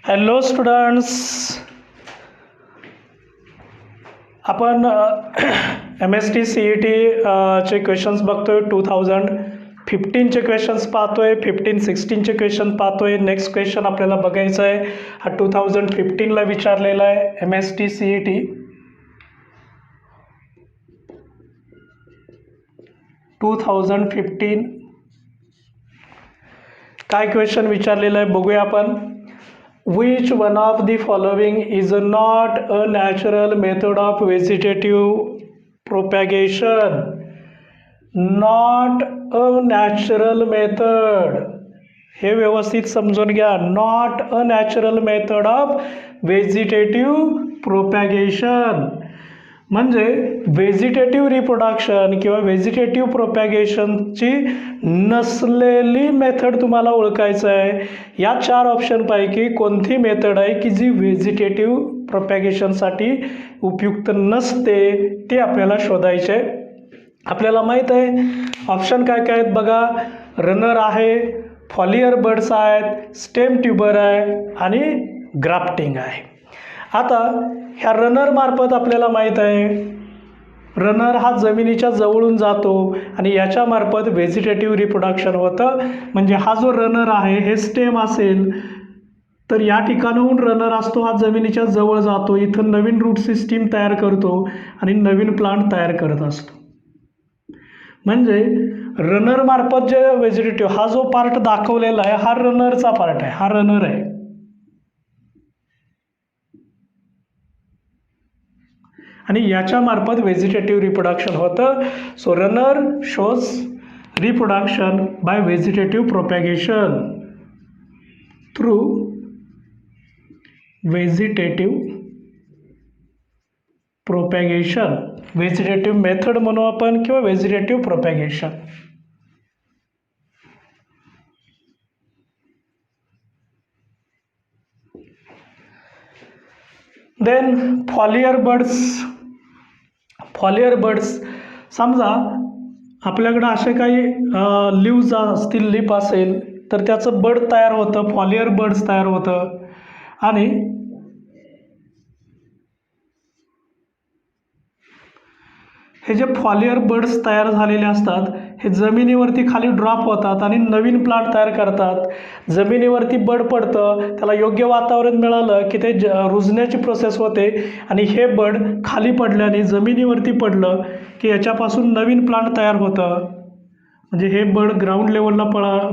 Hello students, आपण MST CET चे questions बघतोय. 2015चे क्वेश्चन्स पाहतोय, 15-16चे क्वेश्चन पाहतोय. नेक्स्ट क्वेश्चन आपल्याला बघायचा आहे, हा 2015ला विचारलेला आहे. MST CET 2015 काय क्वेश्चन विचारलेला आहे बघूया आपण. Which one of the following is not a natural method of vegetative propagation? Not a natural method. हे व्यवस्थित समजून घ्या. Not a natural method of vegetative propagation म्हणजे व्हेजिटेटिव्ह रिप्रोडक्शन किंवा व्हेजिटेटिव्ह प्रोपॅगेशनची नसलेली मेथड तुम्हाला ओळखायचं आहे. या 4 ऑप्शनपैकी कोणती मेथड आहे की जी व्हेजिटेटिव्ह प्रोपॅगेशनसाठी उपयुक्त नसते ते आपल्याला शोधायचे आहे. आपल्याला माहीत आहे ऑप्शन काय काय आहेत बघा. रनर आहे, फॉलियर बर्ड्स आहेत, स्टेम ट्यूबर आहे आणि ग्राफ्टिंग आहे. आता ह्या रनर मार्फत आपल्याला माहीत आहे रनर हा जमिनीच्या जवळून जातो आणि याच्या मार्फत व्हेजिटेटिव्ह रिप्रोडक्शन होतं. म्हणजे हा जो रनर आहे हे स्टेम असेल तर या ठिकाणाहून रनर असतो हा जमिनीच्या जवळ जातो, इथं नवीन रूट सिस्टीम तयार करतो आणि नवीन प्लांट तयार करत असतो. म्हणजे रनर मार्फत जे व्हेजिटेटिव्ह हा जो पार्ट दाखवलेला आहे हा रनरचा पार्ट आहे, हा रनर आहे. आणि याच्या मार्फत व्हेजिटेटिव्ह रिप्रोडक्शन होतं. So runner shows reproduction by vegetative propagation through vegetative propagation. Vegetative method म्हणू आपण किंवा vegetative propagation. Then foliar buds समजा आपल्याकडं असे काही लिव्ज असतील, लिप असेल तर त्याचं बर्ड तयार होतं, फॉलियर बर्ड्स तयार होतं. आणि हे जे फॉलियर बर्ड्स तयार झालेले असतात हे जमिनीवरती खाली ड्रॉप होतात आणि नवीन प्लांट तयार करतात. जमिनीवरती बर्ड पडतं, त्याला योग्य वातावरण मिळालं की ते रुजण्याची प्रोसेस होते आणि हे बर्ड खाली पडल्याने जमिनीवरती पडलं की याच्यापासून नवीन प्लांट तयार होतं. म्हणजे हे बर्ड ग्राउंड लेवलला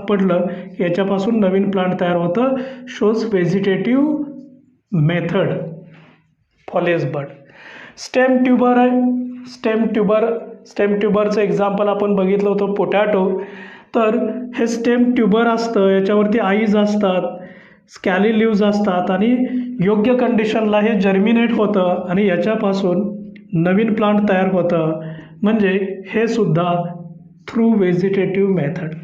पडलं की याच्यापासून नवीन प्लांट तयार होतं. Shows vegetative method foliar bird. Stem tuber आहे. स्टेम ट्यूबरचं एक्झाम्पल आपण बघितलं होतं पोटॅटो. तर हे स्टेम ट्यूबर असतं, याच्यावरती आईज असतात, स्कॅली लिव्ज असतात आणि योग्य कंडिशनला हे जर्मिनेट होतं आणि याच्यापासून नवीन प्लांट तयार होतं. म्हणजे हे सुद्धा थ्रू व्हेजिटेटिव्ह मेथड.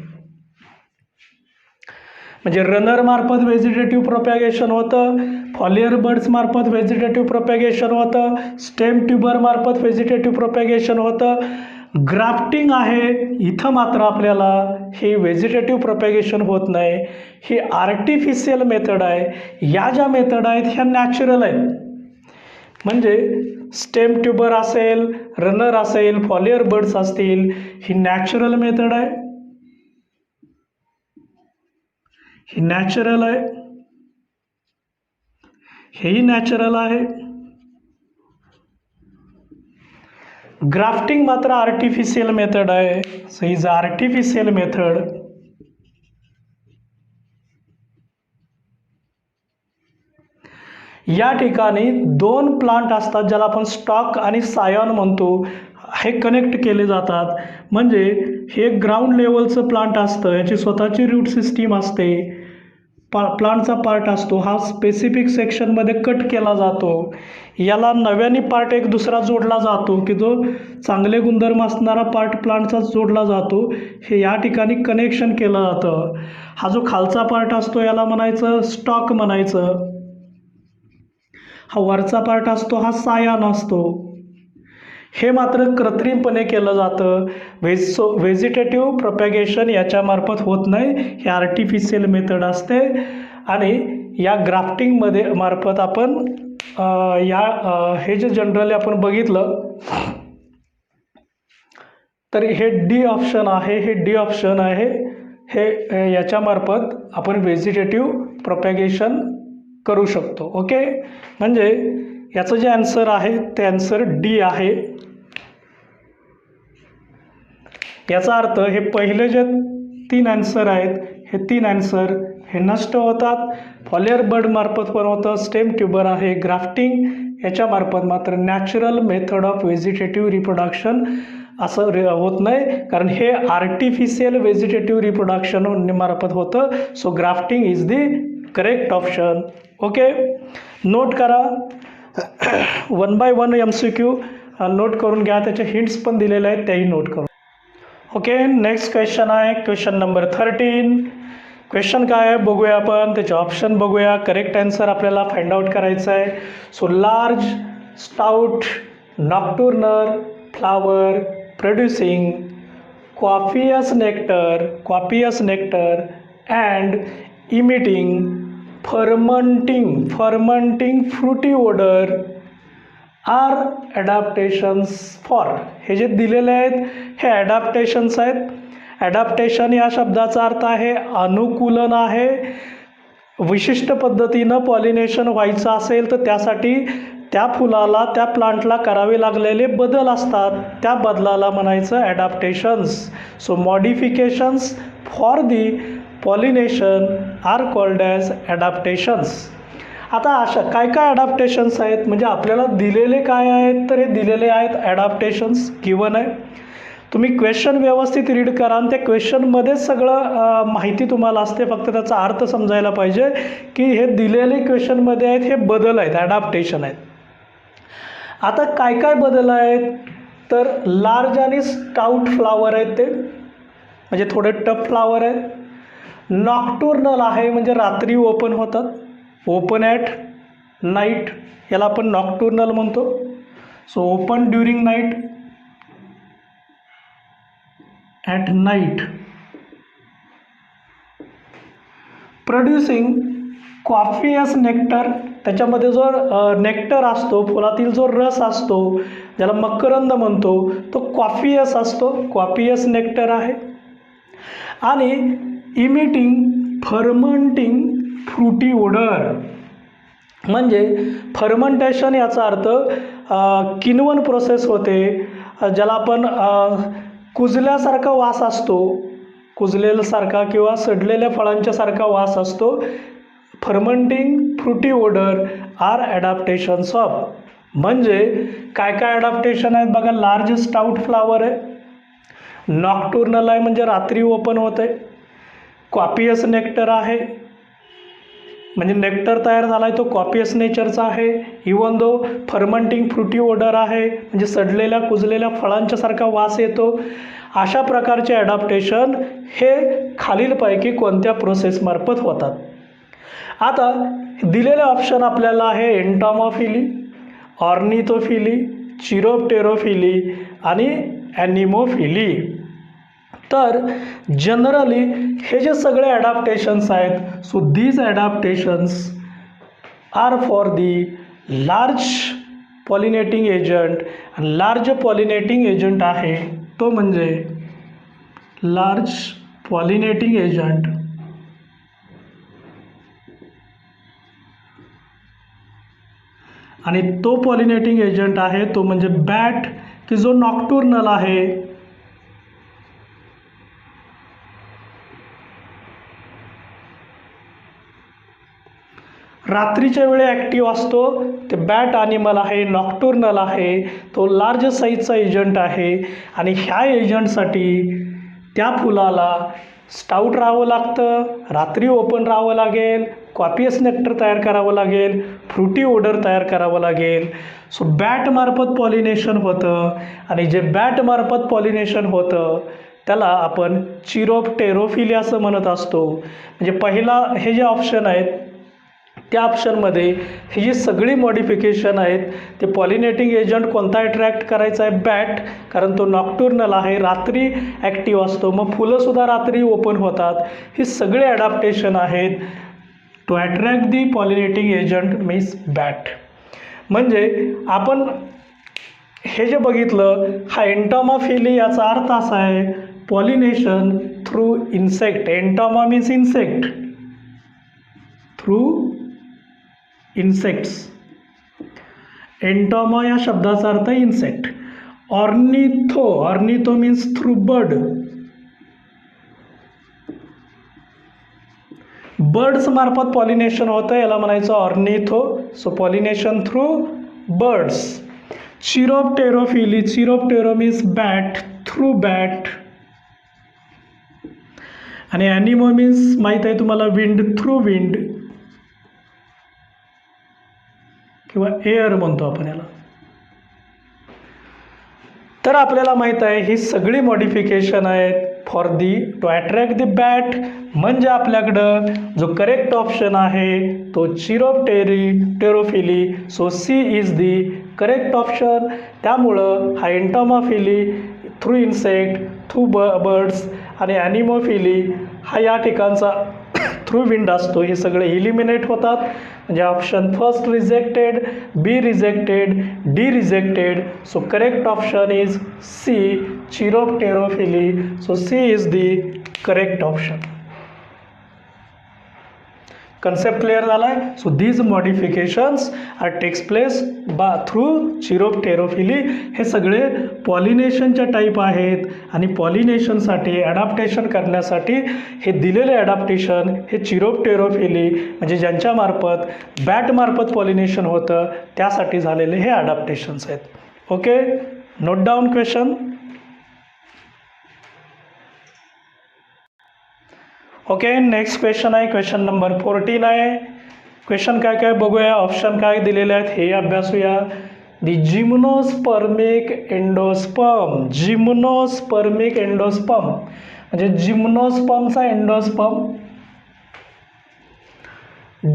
म्हणजे रनर मार्फत व्हेजिटेटिव्ह प्रोपॅगेशन होतं, फॉलियर बर्ड्स मार्फत व्हेजिटेटिव्ह प्रोपॅगेशन होतं, स्टेम ट्यूबर मार्फत व्हेजिटेटिव्ह प्रोपॅगेशन होतं. ग्राफ्टिंग आहे, इथं मात्र आपल्याला हे व्हेजिटेटिव्ह प्रोपॅगेशन होत नाही, ही आर्टिफिशियल मेथड आहे. या ज्या मेथड आहेत ह्या नॅचरल आहेत. म्हणजे स्टेम ट्यूबर असेल, रनर असेल, फॉलियर बर्ड्स असतील, ही नॅचरल मेथड आहे, ही नॅचरल आहे, हेही नॅचरल आहे. ग्राफ्टिंग मात्र आर्टिफिशियल मेथड आहे. So is artificial method. या ठिकाणी 2 प्लांट असतात ज्याला आपण स्टॉक आणि सायॉन म्हणतो, हे कनेक्ट केले जातात. म्हणजे हे ग्राउंड लेवलचं प्लांट असतं, याची स्वतःची रूट सिस्टीम असते, प्लांटचा पार्ट असतो, हा स्पेसिफिक सेक्शनमध्ये कट केला जातो. याला नव्याने पार्ट एक दुसरा जोडला जातो की जो चांगले गुणधर्म असणारा पार्ट प्लांटचा जोडला जातो. हे या ठिकाणी कनेक्शन केलं जातं. हा जो खालचा पार्ट असतो याला म्हणायचं स्टॉक म्हणायचं. हा वरचा पार्ट असतो हा सायान असतो. हे मात्र कृत्रिमपणे केलं जातं. व्हेजिटेटिव्ह प्रोपॅगेशन याच्यामार्फत होत नाही, हे आर्टिफिशियल मेथड असते. आणि या ग्राफ्टिंगमध्ये मार्फत आपण हे जे जनरली आपण बघितलं तर हे डी ऑप्शन आहे, हे डी ऑप्शन आहे, हे याच्यामार्फत आपण व्हेजिटेटिव्ह प्रोपॅगेशन करू शकतो. ओके, म्हणजे याचं जे आन्सर आहे ते आन्सर डी आहे. याचा अर्थ हे पहिले जे 3 आन्सर आहेत हे 3 आन्सर हे नष्ट होतात. फॉलियर बर्ड मार्फत पण होतं, स्टेम ट्यूबर आहे, ग्राफ्टिंग याच्यामार्फत मात्र natural method of vegetative reproduction असं होत नाही, कारण हे आर्टिफिशियल व्हेजिटेटिव्ह रिप्रोडक्शन मार्फत होतं. So grafting is the correct option. Okay, note करा 1 by 1 MCQ नोट करून घ्या, त्याचे हिंट्स पण दिलेले आहेत त्याही नोट करून. ओके, नेक्स्ट क्वेश्चन आहे क्वेश्चन नंबर 13. क्वेश्चन काय आहे बघूया आपण, त्याचे ऑप्शन बघूया. करेक्ट आन्सर आपल्याला फाइंड आउट करायचं आहे. So large stout nocturnal flower producing copious nectar and emitting fermenting fruity odor are adaptations for. हे जे दिलेले आहेत हे ॲडॅप्टेशन्स आहेत. ॲडॅप्टेशन या शब्दाचा अर्थ आहे अनुकूलन आहे. विशिष्ट पद्धतीनं पॉलिनेशन व्हायचं असेल तर त्यासाठी त्या फुलाला त्या प्लांटला करावे लागलेले बदल असतात, त्या बदलाला म्हणायचं adaptations. So modifications for the pollination are called as adaptations. आता अशा काय काय ॲडॅप्टेशन्स आहेत, म्हणजे आपल्याला दिलेले काय आहेत तर हे दिलेले आहेत ॲडॅप्टेशन्स गिवन आहे. तुम्ही क्वेश्चन व्यवस्थित रीड करा आणि त्या क्वेश्चनमध्येच सगळं माहिती तुम्हाला असते, फक्त त्याचा अर्थ समजायला पाहिजे की हे दिलेले क्वेश्चनमध्ये आहेत हे बदल आहेत, ॲडॅप्टेशन आहेत. आता काय काय बदल आहेत तर लार्ज आणि स्टाउट फ्लावर आहेत ते, म्हणजे थोडे टफ फ्लावर आहेत. नॉक्टर्नल आहे म्हणजे रात्री ओपन होतात, ओपन ॲट नाईट, याला आपण नॉक्टर्नल म्हणतो. So open during night, at night. Producing copious nectar, त्याच्यामध्ये जो नेक्टर असतो, फुलातील जो रस असतो ज्याला मकरंद म्हणतो तो कॉफियस असतो, कॉफियस नेक्टर आहे. आणि इमिटिंग फर्मंटिंग फ्रुटी ओडर, म्हणजे फर्मंटेशन याचा अर्थ किण्वन प्रोसेस होते, ज्याला आपण कुजल्यासारखा वास असतो, कुजलेल्यासारखा किंवा सडलेल्या फळांच्या सारखा वास असतो. फर्मंटिंग frutti Oder R adaptations of. म्हणजे काय काय ॲडॅप्टेशन आहेत बघा. लार्ज स्टाउट फ्लावर आहे, नॉक्टर्नल आहे म्हणजे रात्री ओपन होत आहे, कॉपियस नेक्टर आहे म्हणजे नेक्टर तयार झाला आहे तो कॉपियस नेचरचा आहे. इवन दो फर्मंटिंग फ्रुटी ओडर आहे म्हणजे सडलेल्या कुजलेल्या फळांच्या सारखा वास येतो. अशा प्रकारचे ॲडॅप्टेशन हे खालीलपैकी कोणत्या प्रोसेसमार्फत होतात. आता दिलेले ऑप्शन आपल्याला आहे एंटॉमॉफिली, ऑर्निथोफिली, चिरोप्टेरोफिली आणि ॲनिमोफिली. तर जनरली हे जे सगळे ॲडॅप्टेशन्स आहेत, so these adaptations are for the large pollinating agent. Large pollinating agent आहे तो म्हणजे लार्ज पॉलिनेटिंग एजंट. आणि तो पॉलिनेटिंग एजंट आहे तो म्हणजे बॅट, की जो नॉक्टर्नल आहे. रात्रीच्या वेळी ॲक्टिव्ह असतो ते बॅट ॲनिमल आहे, नॉक्टर्नल आहे, तो लार्ज साईजचा एजंट आहे. आणि ह्या एजंटसाठी त्या फुलाला स्टाउट राहावं लागतं, रात्री ओपन राहावं लागेल, कॉपियस नेक्टर तयार करावं लागेल, फ्रुटी ओडर तयार करावं लागेल. सो बॅटमार्फत पॉलिनेशन होतं आणि जे बॅटमार्फत पॉलिनेशन होतं त्याला आपण चिरोप्टेरोफिली असं म्हणत असतो. म्हणजे पहिला हे जे ऑप्शन आहेत त्या ऑप्शनमध्ये ही जी सगळी मॉडिफिकेशन आहेत ते पॉलिनेटिंग एजंट कोणता अट्रॅक्ट करायचा आहे, बॅट, कारण तो नॉक्टर्नल आहे, रात्री ॲक्टिव्ह असतो, मग फुलंसुद्धा रात्री ओपन होतात. ही सगळे ॲडॅप्टेशन आहेत to attract the pollinating agent means bat. म्हणजे आपण हे जे बघितलं, हा एंटॉमॉफिली याचा अर्थ असा आहे pollination through insect. Entomo means insect, through insects. Entomo या शब्दाचा अर्थ insect. Ornitho means through bird. Birds मार्फत पॉलिनेशन होतं, याला म्हणायचं ornitho. So pollination through birds. Chiroptero means bat, through bat. आणि ॲनिमो मीन्स माहीत आहे तुम्हाला विंड, थ्रू विंड किंवा एअर म्हणतो आपण याला. तर आपल्याला माहीत आहे ही सगळी मॉडिफिकेशन आहेत for to attract the bat. म्हणजे आपल्याकडं जो करेक्ट ऑप्शन आहे तो chiropterophily. So C is the correct option. त्यामुळं हा entomophily through insect, through birds आणि ॲनिमोफिली हा या ठिकाणचा थ्रू विंड असतो. हे सगळे इलिमिनेट होतात. म्हणजे option first rejected, B rejected, D rejected. So correct option is C, chiropterophily. So C is the correct option. Concept clear झाला आहे. So these modifications are takes place through chiropterophily. हे सगळे पॉलिनेशनच्या type आहेत आणि पॉलिनेशनसाठी adaptation करण्यासाठी हे दिलेले adaptation हे चिरोप्टेरोफिली म्हणजे ज्यांच्या मार्फत बॅटमार्फत पॉलिनेशन होतं त्यासाठी झालेले हे ॲडॅप्टेशन्स आहेत. Okay, note down question. Okay, next question आहे क्वेश्चन नंबर 14 आहे. क्वेश्चन काय काय बघूया, ऑप्शन काय दिलेले आहेत हे अभ्यासूया. दी जिम्नोस्पर्मिक एंडोस्पर्म. जिम्नोस्पर्मिक एंडोस्पर्म म्हणजे जिम्नोस्पर्मचा endosperm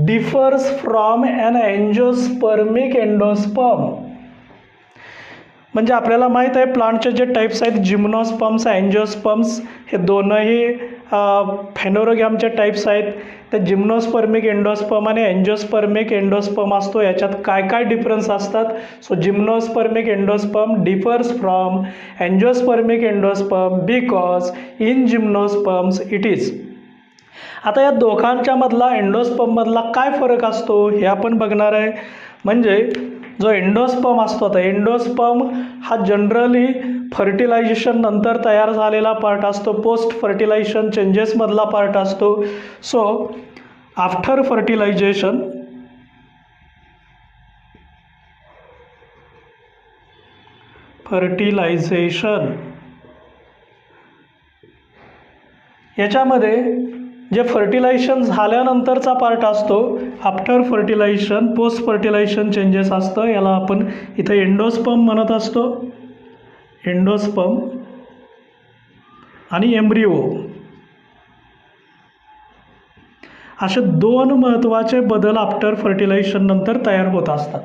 differs from an angiospermic endosperm. म्हणजे आपल्याला माहीत आहे प्लांटचे जे टाईप्स आहेत जिम्नोस्पर्म्स, एंजिओस्पर्म्स हे दोनही फेनोरोगॅमचे टाईप्स आहेत. तर जिम्नोस्पर्मिक एंडोस्पर्म आणि एंजिओस्पर्मिक एंडोस्पर्म असतो. याच्यात काय काय डिफरन्स असतात. So gymnospermic endosperm differs from angiospermic endosperm because in gymnosperms it is. आता या दोघांच्या मधला एंडोस्पर्ममधला काय फरक असतो हे आपण बघणार आहे. म्हणजे जो एंडोस्पर्म असतो, आता एंडोस्पर्म हा जनरली फर्टिलायझेशन नंतर तयार झालेला पार्ट असतो, पोस्ट फर्टिलायझेशन चेंजेसमधला पार्ट असतो. सो आफ्टर फर्टिलायझेशन याच्यामध्ये जे फर्टिलायझेशन झाल्यानंतरचा पार्ट असतो, after fertilization post fertilization changes असतं, याला आपण इथं एंडोस्पर्म म्हणत असतो. एंडोस्पर्म आणि एम्ब्रिओ असे दोन महत्त्वाचे बदल आफ्टर फर्टिलायझेशन नंतर तयार होत असतात.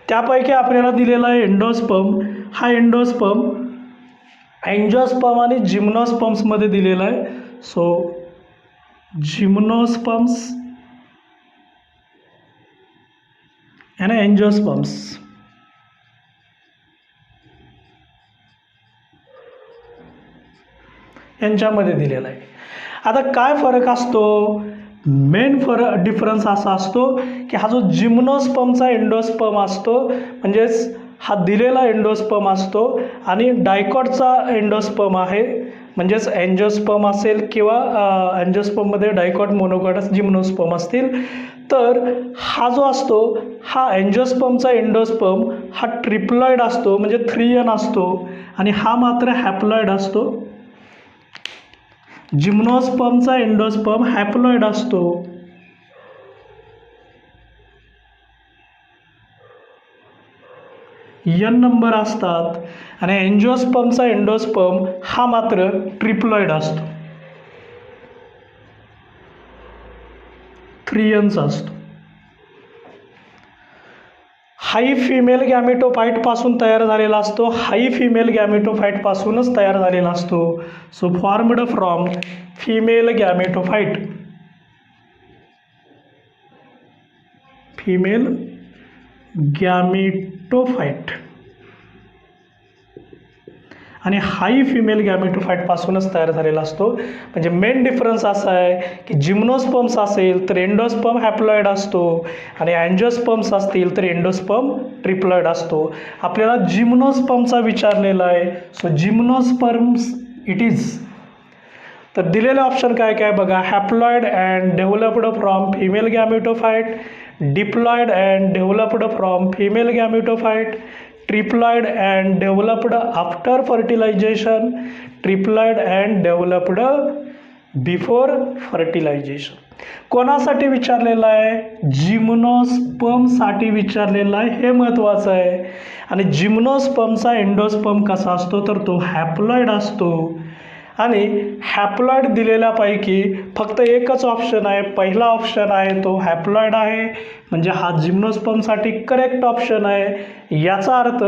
त्यापैकी आपल्याला दिलेला आहे एंडोस्पर्म. हा एंडोस्पर्म एंजिओस्पर्म आणि जिम्नोस्पर्म्समध्ये दिलेला आहे. सो जिम्नोस्पर्म्स आणि एंजिओस्पर्म्स यांच्यामध्ये दिलेला आहे. आता काय फरक असतो, मेन डिफरन्स असा असतो की हा जो जिम्नोस्पर्मचा एंडोस्पर्म असतो म्हणजेच हा दिलेला एंडोस्पर्म असतो आणि डायकॉटचा एंडोस्पर्म आहे म्हणजेच एंजिओस्पर्म असेल किंवा एंजिओस्पर्ममध्ये डायकॉट, मोनोकॉट, जिम्नोस्पर्म असतील. तर हा जो असतो हा एंजिओस्पर्मचा एंडोस्पर्म हा ट्रिप्लॉइड असतो म्हणजे 3N असतो आणि हा मात्र हॅप्लॉइड असतो. जिम्नोस्पर्मचा एंडोस्पर्म हॅप्लॉइड असतो. N नंबर असतात आणि एंजिओस्पर्मचा एंडोस्पर्म हा मात्र ट्रिप्लॉइड असतो, 3Nचा असतो. हाई फिमेल गॅमेटोफाईट पासून तयार झालेला असतो. हाई फिमेल गॅमेटोफाईट पासूनच तयार झालेला असतो. So formed from female gametophyte. Female gametophyte आणि हाही फिमेल गॅमेटोफाइटपासूनच तयार झालेला असतो. म्हणजे मेन डिफरन्स असा आहे की जिम्नोस्पर्म्स असेल तर एंडोस्पर्म हॅप्लॉइड असतो आणि अँजिओस्पर्म्स असतील तर एंडोस्पर्म ट्रिप्लॉइड असतो. आपल्याला जिम्नोस्पर्मचा विचारलेला आहे. So gymnosperms it is. तर दिलेले ऑप्शन काय काय बघा. Haploid and developed from female gametophyte, diploid and developed from female gametophyte, triploid and developed after fertilization, triploid and developed before fertilization. कोणासाठी विचारलेलं आहे. जिम्नोस्पर्मसाठी विचारलेलं आहे. हे महत्त्वाचं आहे. आणि जिम्नोस्पर्मचा एंडोस्पर्म कसा असतो तर तो हॅप्लॉइड असतो. आणि हॅप्लॉइड दिलेल्यापैकी फक्त एकच ऑप्शन आहे. पहिला ऑप्शन आहे तो हॅप्लॉइड आहे. म्हणजे हा जिम्नोस्पर्मसाठी करेक्ट ऑप्शन आहे. याचा अर्थ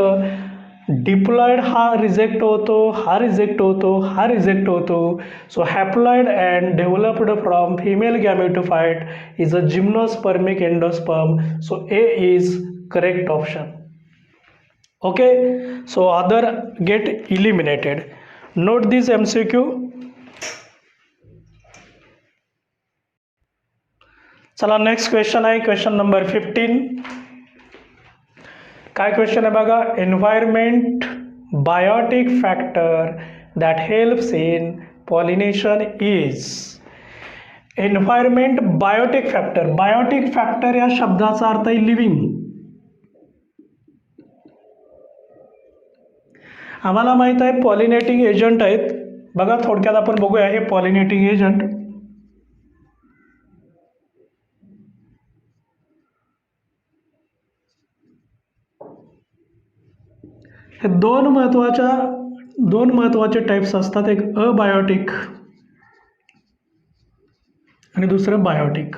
डिप्लॉइड हा रिजेक्ट होतो, हा रिजेक्ट होतो, हा रिजेक्ट होतो. So haploid and developed from female gametophyte is a gymnospermic endosperm. So A is correct option. Okay. So other get eliminated. Note this MCQ. चला नेक्स्ट क्वेश्चन आहे. Question number 15. काय question आहे बघा. Environment biotic factor that helps in pollination is. Environment biotic factor. Biotic factor या शब्दाचा अर्थ आहे living. आम्हाला माहीत आहे पॉलिनेटिंग एजंट आहेत. बघा थोडक्यात आपण बघूया हे पॉलिनेटिंग एजंट. हे दोन महत्त्वाचे टाईप्स असतात. एक अबायोटिक आणि दुसरं बायोटिक.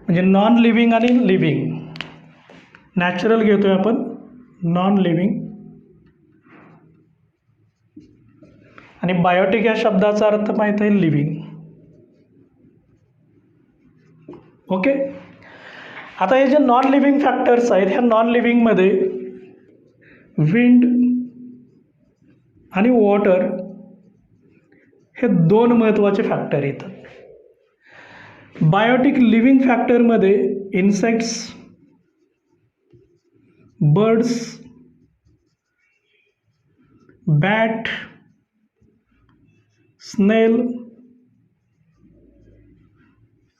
म्हणजे नॉन लिव्हिंग आणि लिव्हिंग. नॅचरल घेतोय आपण, नॉन लिव्हिंग. आणि बायोटिक या शब्दाचा अर्थ माहीत आहे लिव्हिंग. ओके. आता हे जे नॉन लिव्हिंग फॅक्टर्स आहेत ह्या नॉन लिव्हिंगमध्ये विंड आणि वॉटर हे दोन महत्त्वाचे फॅक्टर येतात. बायोटिक लिव्हिंग फॅक्टरमध्ये insects, birds, bat, snail,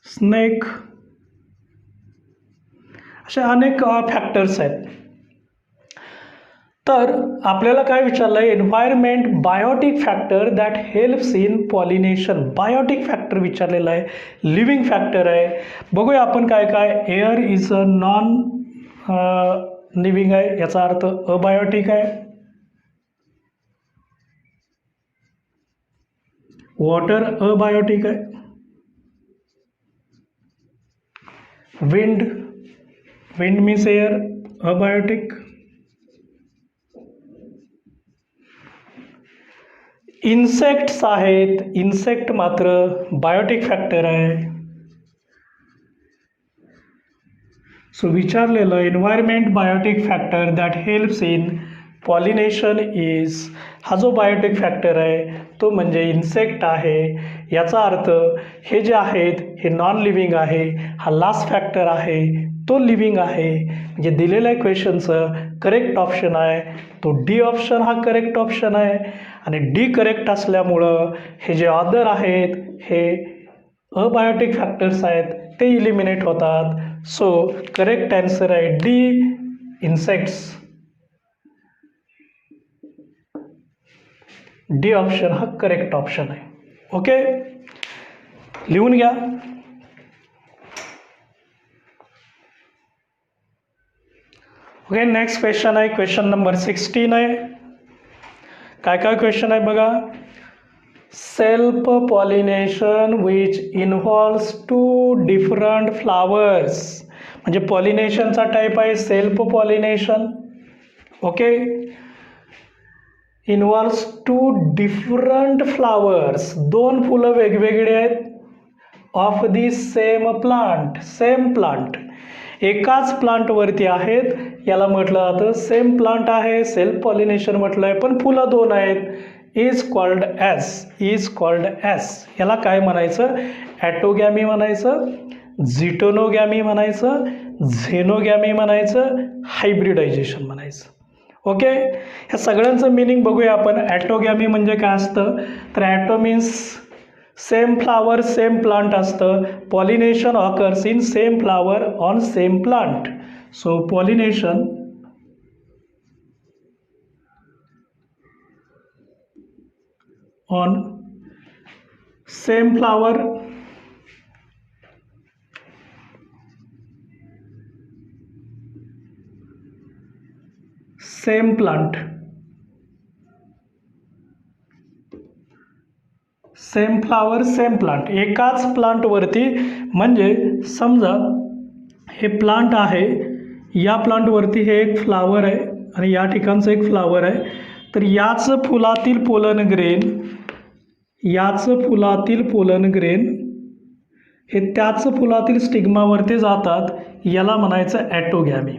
snake असे अनेक फॅक्टर्स आहेत. तर आपल्याला काय विचारलं आहे. Environment biotic factor that helps in pollination. Biotic factor विचारलेला आहे. लिव्हिंग फॅक्टर आहे. बघूया आपण काय काय. Air is a non living आहे. याचा अर्थ अबायोटिक आहे. वॉटर अबायोटिक आहे. Wind means air abiotic. Insects आहेत. इन्सेक्ट मात्र बायोटिक फॅक्टर आहे. सो विचारलेलं environment biotic factor that helps in pollination is. हा जो बायोटिक फॅक्टर आहे तो म्हणजे इन्सेक्ट आहे. याचा अर्थ हे जे आहेत हे नॉन लिव्हिंग आहे. हा लास्ट फॅक्टर आहे तो लिव्हिंग आहे. म्हणजे दिलेल्या क्वेश्चनचं करेक्ट ऑप्शन आहे तो डी ऑप्शन हा करेक्ट ऑप्शन आहे. आणि डी करेक्ट असल्यामुळं हे जे अदर आहेत हे अबायोटिक फॅक्टर्स आहेत ते इलिमिनेट होतात. सो करेक्ट आन्सर आहे डी, इन्सेक्ट्स. डी ऑप्शन हा करेक्ट ऑप्शन आहे. ओके, लिहून घ्या. ओके, नेक्स्ट क्वेश्चन आहे. क्वेश्चन नंबर 16 आहे. काय काय क्वेश्चन आहे बघा. Self pollination which involves 2 different flowers. म्हणजे पॉलिनेशनचा टाईप आहे self pollination. Okay, involves 2 different flowers. 2 फुलं वेगवेगळे आहेत. Of the same plant. Same plant, एकाच प्लांटवरती आहेत, याला म्हटलं जातं सेम प्लांट आहे, सेल्फ पॉलिनेशन म्हटलं आहे, पण फुलं दोन आहेत, इज कॉल्ड ॲज. याला काय म्हणायचं? ॲटोगॅमी म्हणायचं, झिटोनोगॅमी म्हणायचं, झेनोगॅमी म्हणायचं, हायब्रिडायझेशन म्हणायचं. ओके, ह्या सगळ्यांचं मिनिंग बघूया आपण. ॲटोगॅमी म्हणजे काय असतं? तर auto means same flower same plant असतं. Pollination occurs in same flower on same plant. So pollination on same flower same plant. Same flower same plant, एकाच प्लांटवरती. म्हणजे समजा हे प्लांट आहे, या प्लांटवरती हे एक फ्लावर आहे आणि या ठिकाणचं एक फ्लावर आहे. तर याच फुलातील पोलन ग्रेन हे त्याच फुलातील स्टिग्मावरती जातात. याला म्हणायचं autogamy,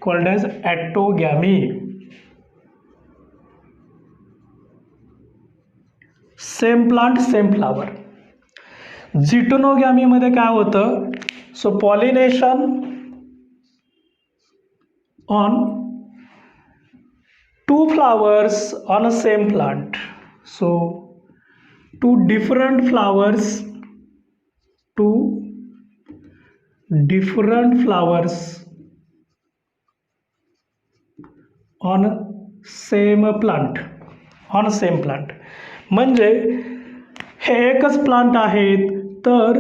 called as autogamy. Same plant same flower. झिटोनोगॅमीमध्ये काय होतं? So pollination on two flowers on a same plant. So two different flowers on same plant. म्हणजे हे एकच प्लांट आहेत, तर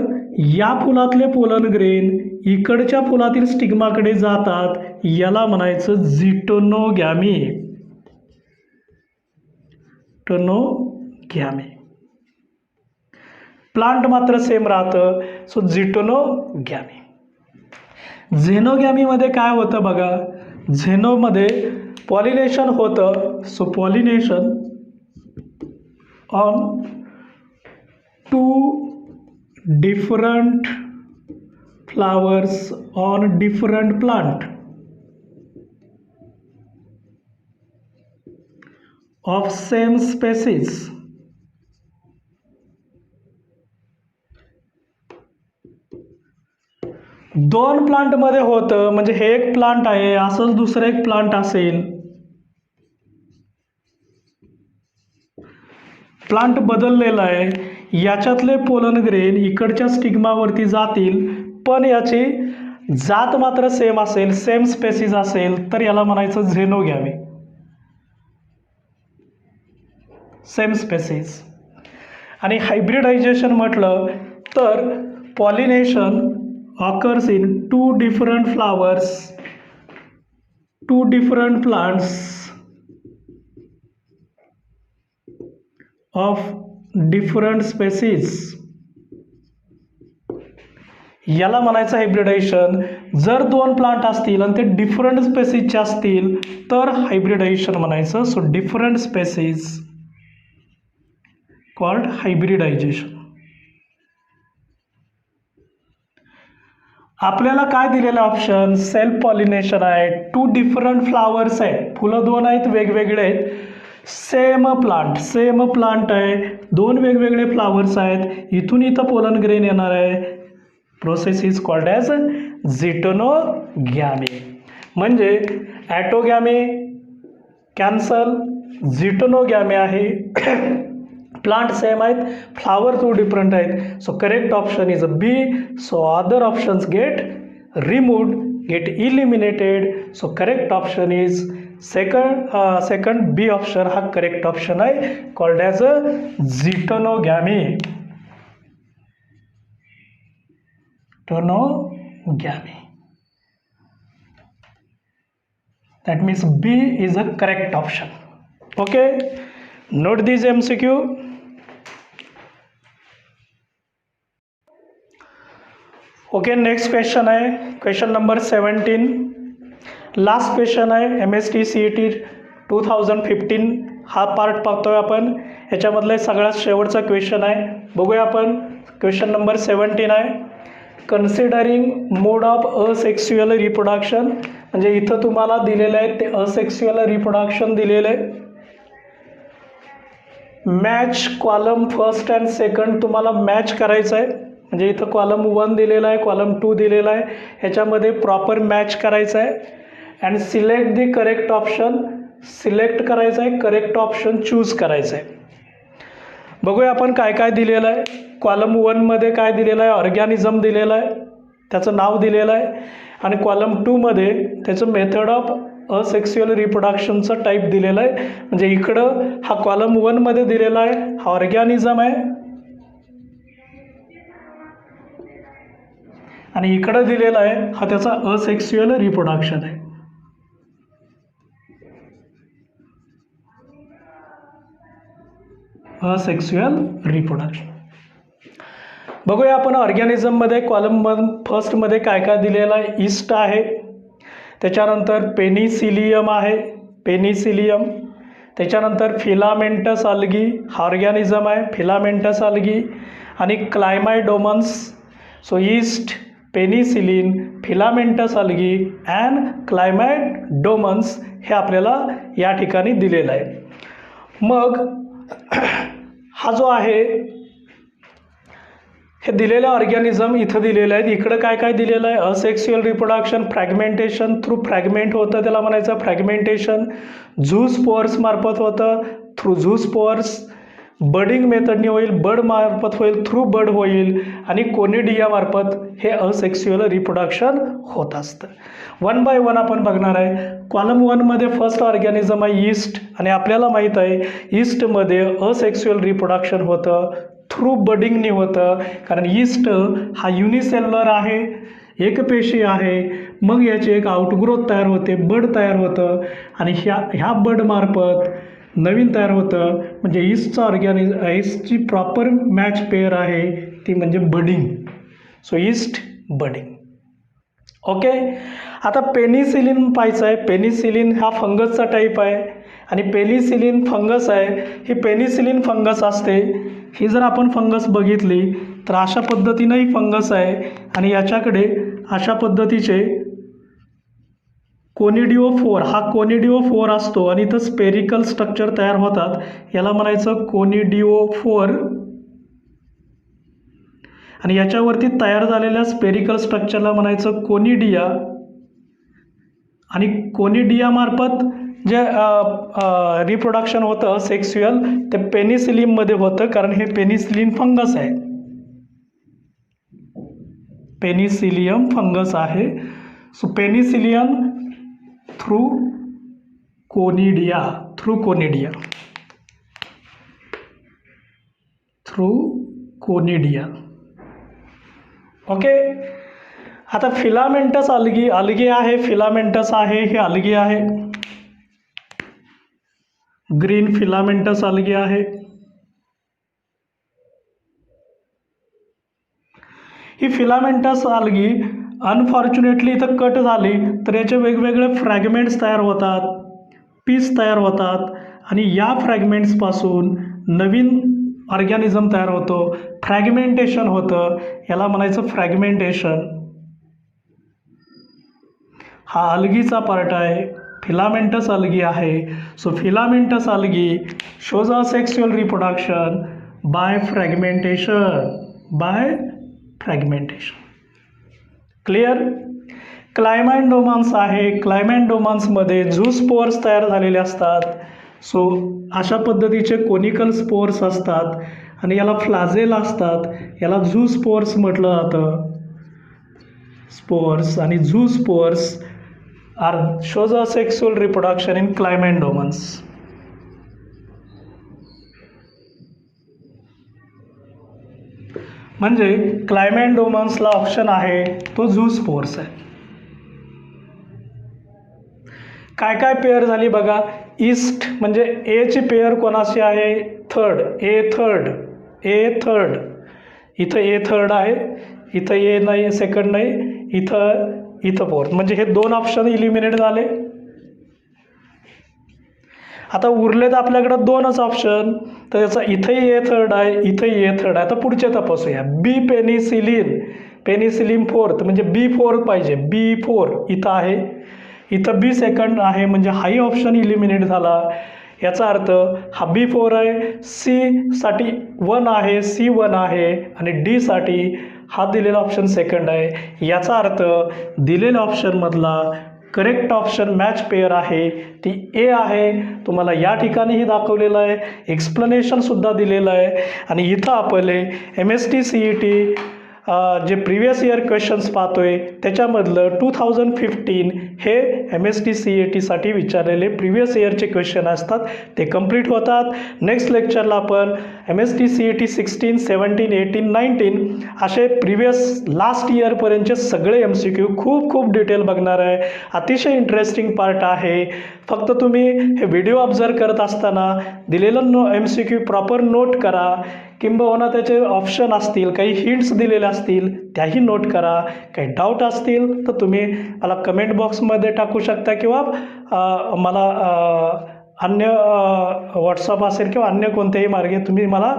या फुलातले पोलन ग्रेन इकडच्या फुलातील स्टिग्माकडे जातात, याला म्हणायचं झिटोनोगॅमी. प्लांट मात्र सेम राहतं, सो झिटोनोगॅमी. झेनोगॅमीमध्ये काय होतं बघा? झेनोमध्ये पॉलिनेशन होतं. So pollination on to different flowers on different plant of same species. दोन प्लांटमध्ये होतं, म्हणजे हे एक प्लांट आहे, असंच दुसरं एक प्लांट असेल. प्लांट बदललेला आहे, याच्यातले पोलन ग्रेन इकडच्या स्टिग्मावरती जातील, पण याची जात मात्र सेम असेल, सेम स्पेसीज असेल, तर याला म्हणायचं झेनोगॅमी. Same species. आणि हायब्रिडायझेशन म्हटलं तर pollination occurs in two different flowers, two different plants of different species. याला म्हणायचं हायब्रिडायझेशन. जर दोन प्लांट असतील आणि ते डिफरंट स्पेसीजचे असतील तर हायब्रिडायझेशन म्हणायचं. So different species called hybridisation. आपल्याला काय दिलेलं ऑप्शन? सेल्फ पॉलिनेशन आहे, टू डिफरंट फ्लावर्स आहेत, फुलं दोन आहेत, वेगवेगळे आहेत. सेम प्लांट आहे, दोन वेगवेगळे फ्लावर्स आहेत, इथून इथं पोलन ग्रेन येणार आहे. Process is called as geitonogamy. म्हणजे ॲटोगॅमी कॅन्सल, झिटोनोगॅमी आहे. प्लांट सेम आहेत, फ्लावर टू डिफरंट आहेत. So correct option is B. So other options get removed, get eliminated. So correct option is second B option हा correct option आहे, called as geitonogamy. That means B is a correct option. Okay, note these MCQ. Okay, next question है question number 17. Last question आहे MST CET 2015 हा part पाहतोय आपण. याच्यामधला सगळ्यात शेवटचा question आहे. बघूया आपण. क्वेश्चन नंबर 17 आहे. Considering mode of asexual reproduction. म्हणजे इथं तुम्हाला दिलेलं आहे ते असेक्स्युअल रिप्रोडक्शन दिलेलं आहे. Match column first and second तुम्हाला मॅच करायचं आहे. म्हणजे इथं कॉलम 1 दिलेला आहे, कॉलम 2 दिलेला आहे, ह्याच्यामध्ये प्रॉपर मॅच करायचं आहे. And select the correct option. Select करायचं आहे, करेक्ट ऑप्शन चूज करायचं आहे. बघूया आपण काय काय दिलेलं आहे. कॉलम 1मध्ये काय दिलेलं आहे, ऑर्गॅनिझम दिलेलं आहे, त्याचं नाव दिलेलं आहे. आणि कॉलम 2मध्ये त्याचं मेथड ऑफ असेक्स्युअल रिप्रोडक्शनचं टाईप दिलेलं आहे. म्हणजे इकडं हा कॉलम 1मध्ये दिलेला आहे, हा ऑर्गॅनिझम आहे. आणि इकडं दिलेला आहे हा त्याचा असेक्स्युअल रिप्रोडक्शन आहे. Asexual reproduction. बघूया आपण ऑर्गॅनिझममध्ये कॉलम 1 फर्स्टमध्ये काय काय दिलेलं आहे. ईस्ट आहे, त्याच्यानंतर पेनिसिलियम आहे, पेनिसिलियम. त्याच्यानंतर फिलामेंटस अल्गी हा ऑर्गॅनिझम आहे, फिलामेंटस अल्गी. आणि chlamydomonas. So yeast, penicillin, filamentous algae and chlamydomonas हे आपल्याला या ठिकाणी दिलेलं आहे. मग हा जो आहे हे दिलेलं ऑर्गॅनिझम इथं दिलेलं आहे. इकडं काय काय दिलेलं आहे. Asexual reproduction, fragmentation through fragment होतं, त्याला म्हणायचं फ्रॅगमेंटेशन. झूस्पोअर्स मार्फत होतं, थ्रू झूस्पोअर्स. बडिंग मेथडने होईल, बड मार्फत होईल, थ्रू बड होईल. आणि कोनिडिया मार्फत हे असेक्स्युअल रिप्रोडक्शन होत असतं. 1 बाय 1 आपण बघणार आहे. कॉलम 1मध्ये फर्स्ट ऑर्गॅनिझम आहे ईस्ट. आणि आपल्याला माहीत आहे ईस्टमध्ये असेक्स्युअल रिप्रोडक्शन होतं, थ्रू बडिंगने होतं. कारण ईस्ट हा युनिसेल्युलर आहे, एकपेशी आहे. मग याचे एक आउटग्रोथ तयार होते, बड तयार होतं. आणि ह्या बडमार्फत नवीन तयार होतं. म्हणजे ईस्टचा ईस्टची प्रॉपर मॅच पेअर आहे ती म्हणजे budding. So east budding. Okay. आता पेनिसिलिन पाहायचं आहे. पेनिसिलिन हा फंगसचा टाईप आहे. आणि पेनिसिलिन फंगस आहे, ही पेनिसिलिन फंगस असते. ही जर आपण फंगस बघितली तर अशा पद्धतीनं ही फंगस आहे. आणि याच्याकडे अशा पद्धतीचे कोनिडिओफोर, हा कोनिडिओफोर असतो. आणि इथं स्पेरिकल स्ट्रक्चर तयार होतात, याला म्हणायचं कोनिडिओफोर. आणि याच्यावरती तयार झालेल्या स्पेरिकल स्ट्रक्चरला म्हणायचं कोनिडिया. आणि कोनिडियामार्फत जे रिप्रोडक्शन होतं सेक्स्युअल ते पेनिसिलिनमध्ये होतं, कारण हे पेनिसिलिन फंगस आहे, पेनिसिलियम फंगस आहे. So penicillium through conidia, through conidia, through conidia. Okay. आता फिलामेंटस अल्गी, अल्गी आहे, फिलामेंटस आहे, हे अल्गी आहे. ग्रीन फिलामेंटस अल्गी आहे. ही फिलामेंटस अल्गी अनफॉर्च्युनेटली इथं कट झाली तर याचे वेगवेगळे फ्रॅगमेंट्स तयार होतात, पीस तयार होतात. आणि या फ्रॅगमेंट्सपासून नवीन ऑर्गॅनिझम तयार होतो, फ्रॅगमेंटेशन होतं, याला म्हणायचं फ्रॅगमेंटेशन. हा अल्गीचा पार्ट आहे, फिलामेंटस अल्गी आहे. So filamentous algae shows asexual reproduction by fragmentation, by fragmentation. Clear. Chlamydomonas आहे, क्लायमॅन्डोमान्समध्ये झूस्पोअर्स तयार झालेले असतात. सो अशा पद्धतीचे कोनिकल स्पोअर्स असतात. आणि याला फ्लाजेल असतात, याला झूस्पोअर्स म्हटलं जातं, स्पोअर्स. आणि zoospores are shows asexual reproduction in chlamydomonas. म्हणजे क्लायमॅन्डोमान्सला ऑप्शन आहे तो झूस्पोअर्स आहे. काय काय पेअर झाली बघा. ईस्ट म्हणजे एची पेअर कोणाशी आहे, थर्ड, ए थर्ड, ए थर्ड. इथं ए थर्ड आहे, इथं ए नाही, सेकंड नाही, इथं फोर्थ. म्हणजे हे 2 ऑप्शन इलिमिनेट झाले. आता उरलेत आपल्याकडं दोनच ऑप्शन, तर याचा इथंही ए थर्ड आहे, इथंही ए थर्ड आहे. आता पुढचे तपासूया. बी पेनिसिलिन, पेनिसिलिन फोर्थ म्हणजे B4 पाहिजे. B4 इथं आहे, इथं B सेकंड आहे, म्हणजे हाही ऑप्शन इलिमिनेट झाला. याचा अर्थ हा B4 आहे. सी साठी 1 आहे, C1 आहे आणि डी साठी हा दिलेला ऑप्शन सेकंड आहे. याचा अर्थ दिलेल्या ऑप्शनमधला करेक्ट ऑप्शन मॅच पेअर आहे ती ए आहे. तुम्हाला या ठिकाणीही दाखवलेलं आहे, एक्सप्लेनेशनसुद्धा दिलेलं आहे. आणि इथं आपले MST-CET जे प्रिव्हियस इयर क्वेश्चन्स पाहतोय त्याच्यामधलं 2015 हे MST-CETसाठी विचारलेले प्रिव्हियस इयरचे क्वेश्चन असतात, ते कंप्लीट होतात. नेक्स्ट लेक्चरला आपण MST-CET 16, 17, 18, 19 असे प्रिव्हियस लास्ट इयरपर्यंतचे सगळे MCQ खूप डिटेल बघणार आहे. अतिशय इंटरेस्टिंग पार्ट आहे. फक्त तुम्ही हे व्हिडिओ ऑब्झर्व करत असताना दिलेलं MCQ प्रॉपर नोट करा, किंबहुना त्याचे ऑप्शन असतील, काही हिंट्स दिलेले असतील त्याही नोट करा. काही डाऊट असतील तर तुम्ही मला कमेंट बॉक्समध्ये टाकू शकता, किंवा मला अन्य व्हॉट्सअप असेल किंवा अन्य कोणत्याही मार्गे तुम्ही मला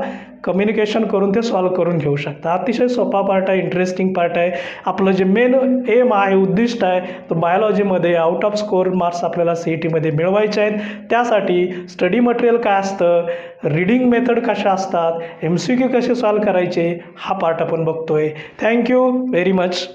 कम्युनिकेशन करून ते सॉल्व करून घेऊ शकता. अतिशय सोपा पार्ट आहे, इंटरेस्टिंग पार्ट आहे. आपलं जे मेन एम आहे, उद्दिष्ट आहे, तर बायोलॉजीमध्ये आउट ऑफ स्कोर मार्क्स आपल्याला CETमध्ये मिळवायचे आहेत. त्यासाठी स्टडी मटेरियल काय असतं, रीडिंग मेथड कशा असतात, MCQ कसे सॉल्व करायचे, हा पार्ट आपण बघतोय. Thank you very much.